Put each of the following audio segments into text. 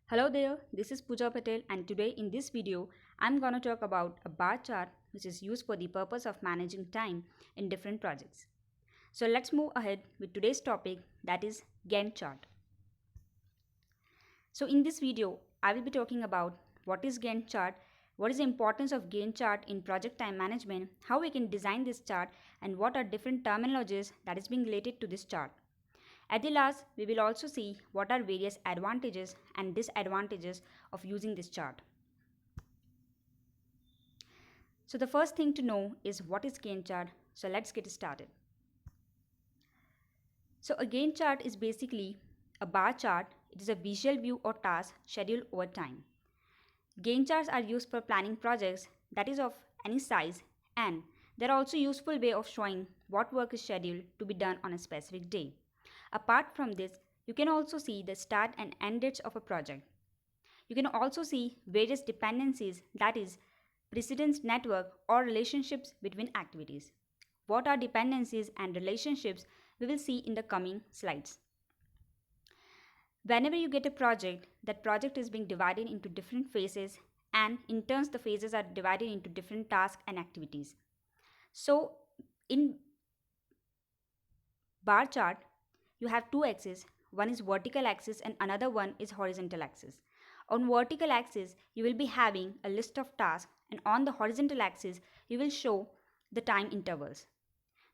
Hello there, this is Pooja Patel and today in this video I'm going to talk about a bar chart which is used for the purpose of managing time in different projects. So let's move ahead with today's topic, that is Gantt chart. So in this video I will be talking about what is Gantt chart, what is the importance of Gantt chart in project time management, how we can design this chart, and what are different terminologies that is being related to this chart. At the last, we will also see what are various advantages and disadvantages of using this chart. So the first thing to know is what is Gantt chart. So let's get started. So a Gantt chart is basically a bar chart. It is a visual view or task scheduled over time. Gantt charts are used for planning projects that is of any size, and they are also a useful way of showing what work is scheduled to be done on a specific day. Apart from this, you can also see the start and end dates of a project. You can also see various dependencies, that is, precedence network or relationships between activities. What are dependencies and relationships we will see in the coming slides. Whenever you get a project, that project is being divided into different phases, and in turns the phases are divided into different tasks and activities. So in bar chart, you have two axes. One is vertical axis and another one is horizontal axis. On vertical axis, you will be having a list of tasks, and on the horizontal axis, you will show the time intervals.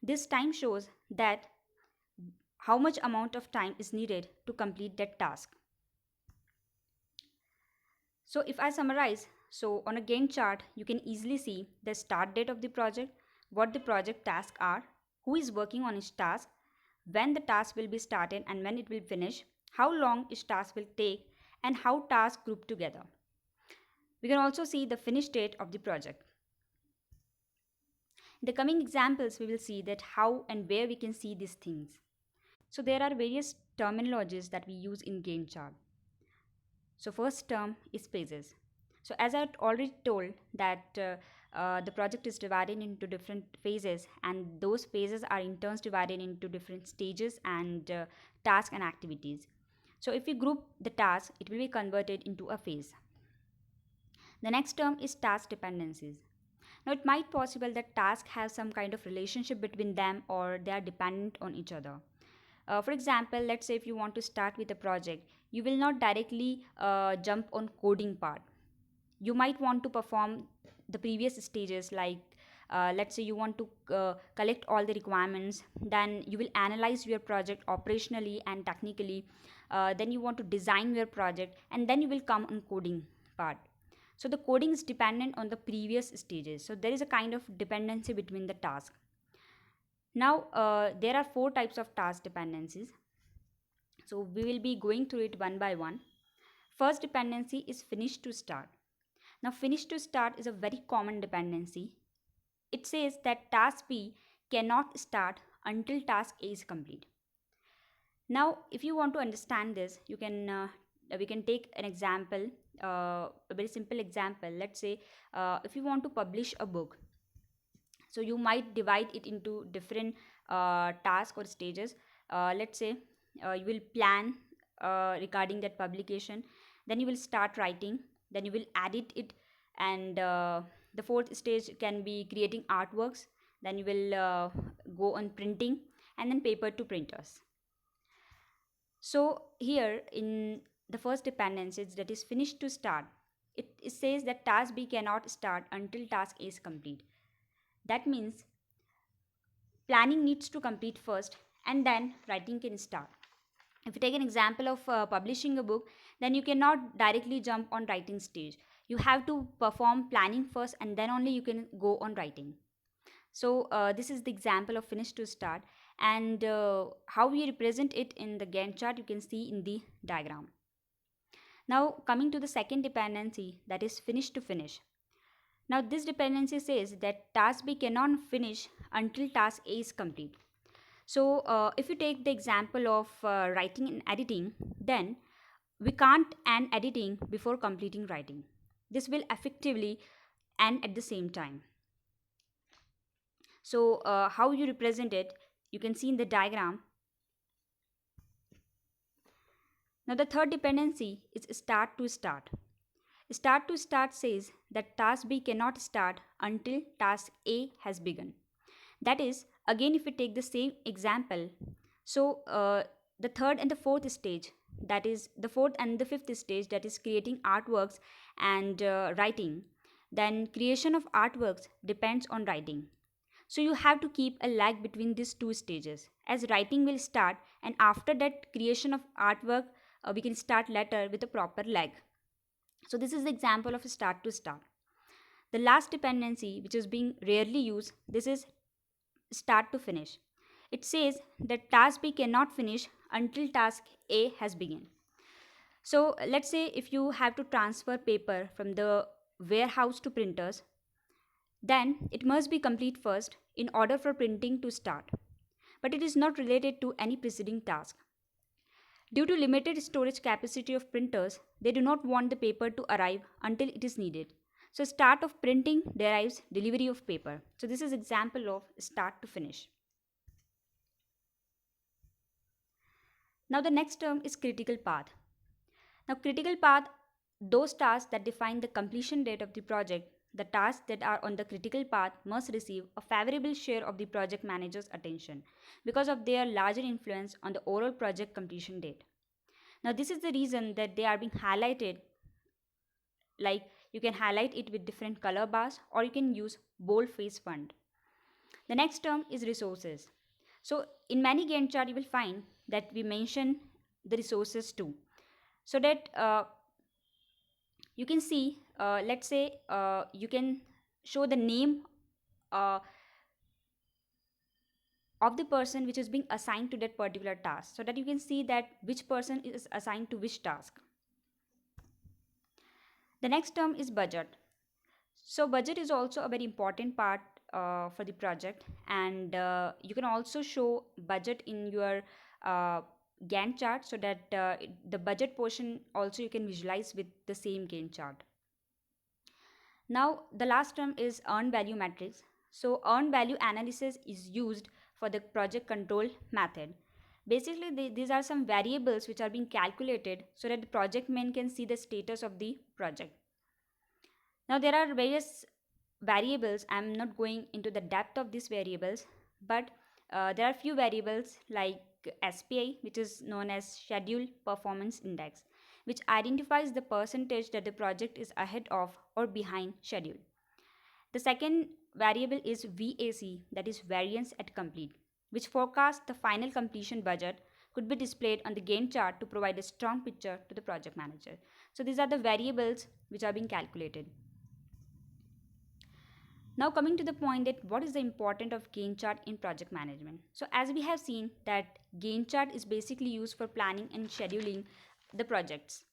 This time shows that how much amount of time is needed to complete that task. So if I summarize, so on a Gantt chart, you can easily see the start date of the project, what the project tasks are, who is working on each task, when the task will be started and when it will finish, how long each task will take, and how tasks group together. We can also see the finish date of the project. In the coming examples, we will see that how and where we can see these things. So there are various terminologies that we use in Gantt chart. So first term is phases. So as I already told that the project is divided into different phases, and those phases are in turns divided into different stages and tasks and activities. So if we group the task, it will be converted into a phase. The next term is task dependencies. Now it might possible that tasks have some kind of relationship between them or they are dependent on each other. For example, let's say if you want to start with a project, you will not directly jump on coding part. You might want to perform the previous stages, like let's say you want to collect all the requirements, then you will analyze your project operationally and technically, then you want to design your project, and then you will come on coding part. So the coding is dependent on the previous stages, so there is a kind of dependency between the tasks. Now there are four types of task dependencies, so we will be going through it one by one. First dependency is finish to start. Now finish to start is a very common dependency. It says that task B cannot start until task A is complete. Now if you want to understand this, you can we can take an example, a very simple example. Let's say if you want to publish a book, so you might divide it into different tasks or stages. Let's say you will plan regarding that publication, then you will start writing, then you will edit it, and the fourth stage can be creating artworks, then you will go on printing, and then paper to printers. So here in the first dependency, that is finish to start, it says that task B cannot start until task A is complete. That means planning needs to complete first, and then writing can start. If you take an example of publishing a book, then you cannot directly jump on writing stage. You have to perform planning first, and then only you can go on writing. So this is the example of finish to start, and how we represent it in the Gantt chart you can see in the diagram. Now coming to the second dependency, that is finish to finish. Now this dependency says that task B cannot finish until task A is complete. So if you take the example of writing and editing, then we can't end editing before completing writing. This will effectively end at the same time. So how you represent it, you can see in the diagram. Now the third dependency is start to start. Start to start says that task B cannot start until task A has begun. That is, again, if we take the same example, so the third and the fourth stage, that is the fourth and the fifth stage, that is creating artworks and writing, then creation of artworks depends on writing. So you have to keep a lag between these two stages, as writing will start, and after that, creation of artwork we can start later with a proper lag. So this is the example of start to start. The last dependency, which is being rarely used, this is start to finish. It says that task B cannot finish until task A has begun. So let's say if you have to transfer paper from the warehouse to printers, then it must be complete first in order for printing to start. But it is not related to any preceding task. Due to limited storage capacity of printers, they do not want the paper to arrive until it is needed. So start of printing derives delivery of paper. So this is example of start to finish. Now the next term is critical path. Now critical path, those tasks that define the completion date of the project, the tasks that are on the critical path must receive a favorable share of the project manager's attention because of their larger influence on the overall project completion date. Now this is the reason that they are being highlighted, like you can highlight it with different color bars or you can use boldface font. The next term is resources. So in many Gantt chart you will find that we mention the resources too. So that you can see, let's say you can show the name uh, of the person which is being assigned to that particular task, so that you can see that which person is assigned to which task. The next term is budget. So budget is also a very important part for the project, and you can also show budget in your uh, Gantt chart, so that the budget portion also you can visualize with the same Gantt chart. Now the last term is earned value matrix. So earned value analysis is used for the project control method. Basically, these are some variables which are being calculated so that the project man can see the status of the project. Now there are various variables. I'm not going into the depth of these variables, but there are few variables like SPI, which is known as Schedule Performance Index, which identifies the percentage that the project is ahead of or behind schedule. The second variable is VAC, that is variance at complete, which forecasts the final completion budget, could be displayed on the Gantt chart to provide a strong picture to the project manager. So these are the variables which are being calculated. Now coming to the point that what is the importance of Gantt chart in project management. So as we have seen that Gantt chart is basically used for planning and scheduling the projects.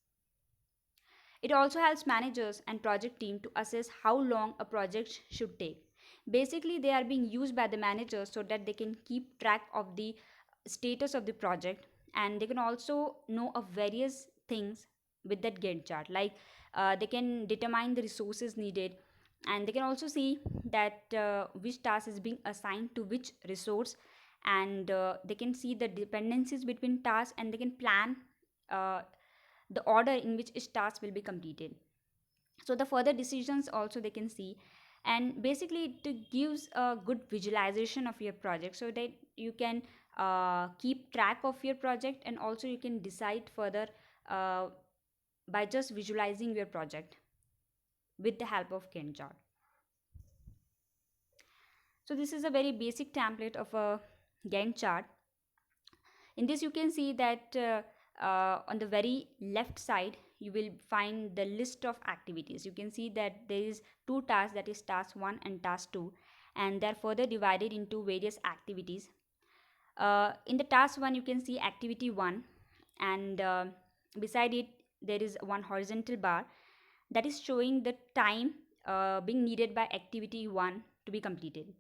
It also helps managers and project team to assess how long a project should take. Basically, they are being used by the managers so that they can keep track of the status of the project, and they can also know of various things with that Gantt chart. Like they can determine the resources needed, and they can also see that which task is being assigned to which resource, and they can see the dependencies between tasks, and they can plan uh, the order in which each task will be completed. So the further decisions also they can see, and basically it gives a good visualization of your project so that you can keep track of your project, and also you can decide further uh, by just visualizing your project with the help of Gantt chart. So this is a very basic template of a Gantt chart. In this you can see that on the very left side you will find the list of activities. You can see that there is two tasks, that is task 1 and task 2, and they are further divided into various activities. In the task 1 you can see activity 1, and beside it there is one horizontal bar that is showing the time being needed by activity 1 to be completed.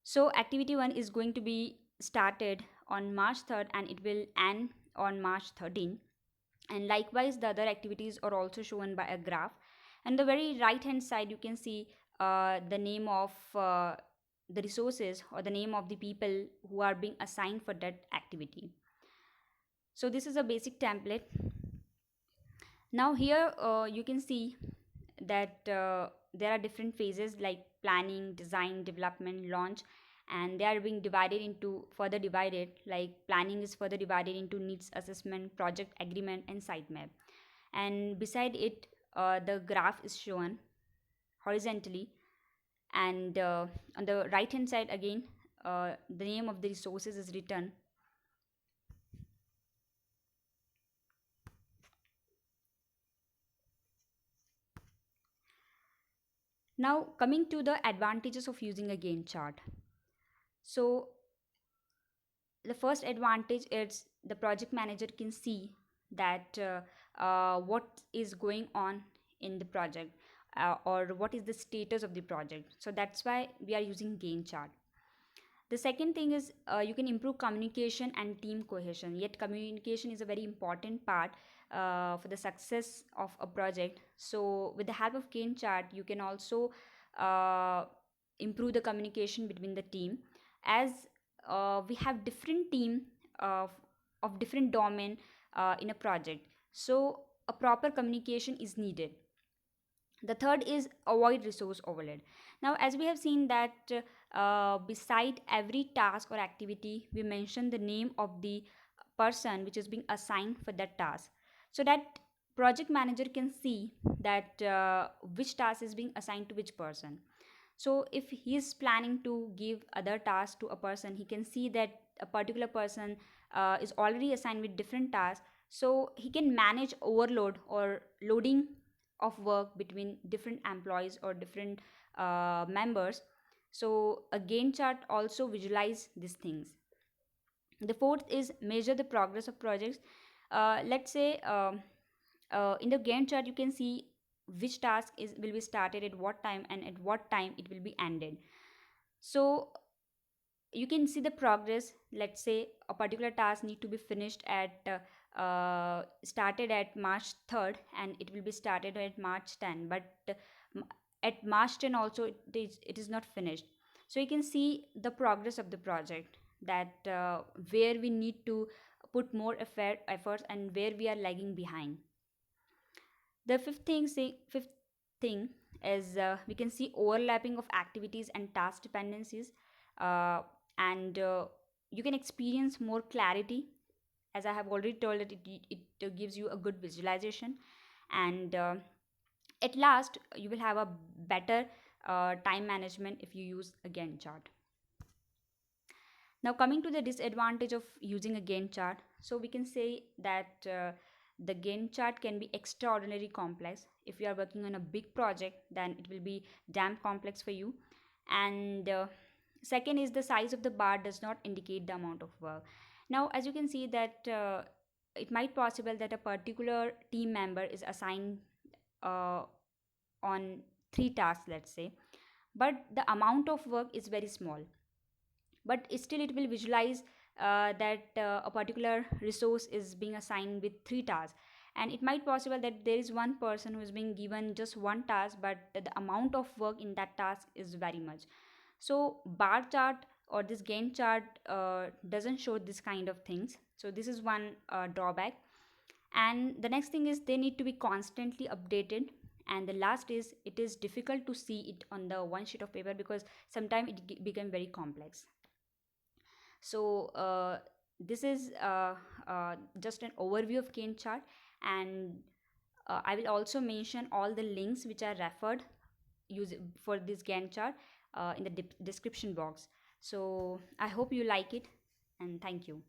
So activity 1 is going to be started on March 3rd and it will end on March 13th. And likewise the other activities are also shown by a graph. And the very right hand side you can see the name of the resources or the name of the people who are being assigned for that activity. So this is a basic template. Now here you can see that there are different phases like planning, design, development, launch, and they are being divided into further divided, like planning is further divided into needs assessment, project agreement, and site map. And beside it, the graph is shown horizontally, and on the right hand side again, the name of the resources is written. Now coming to the advantages of using a Gantt chart. So the first advantage is the project manager can see that what is going on in the project, or what is the status of the project. So that's why we are using Gantt chart. The second thing is you can improve communication and team cohesion. Yet communication is a very important part for the success of a project. So with the help of Gantt chart, you can also uh, improve the communication between the team, as we have different team of, of different domain in a project. So a proper communication is needed. The third is avoid resource overload. Now as we have seen that beside every task or activity we mention the name of the person which is being assigned for that task, so that project manager can see that which task is being assigned to which person. So if he is planning to give other tasks to a person, he can see that a particular person is already assigned with different tasks, so he can manage overload or loading of work between different employees or different members. So a Gantt chart also visualize these things. The fourth is measure the progress of projects. Let's say in the Gantt chart you can see which task is will be started at what time and at what time it will be ended. So you can see the progress. Let's say a particular task need to be finished at started at March 3rd and it will be started at March 10, but at March 10 also it is not finished. So you can see the progress of the project, that where we need to put more efforts and where we are lagging behind. The fifth thing is we can see overlapping of activities and task dependencies, uh, and you can experience more clarity. As I have already told that it gives you a good visualization, and at last you will have a better time management if you use a Gantt chart. Now coming to the disadvantage of using a Gantt chart, so we can say that the Gantt chart can be extraordinarily complex. If you are working on a big project, then it will be damn complex for you. And second is the size of the bar does not indicate the amount of work. Now as you can see that it might possible that a particular team member is assigned uh, on three tasks, let's say, but the amount of work is very small, but still it will visualize that a particular resource is being assigned with three tasks, and it might possible that there is one person who is being given just one task, but the amount of work in that task is very much. So bar chart or this Gantt chart doesn't show this kind of things, so this is one drawback. And the next thing is they need to be constantly updated, and the last is it is difficult to see it on the one sheet of paper because sometimes it become very complex. So this is just an overview of Gantt chart, and I will also mention all the links which are referred use for this Gantt chart in the description box. So I hope you like it, and thank you.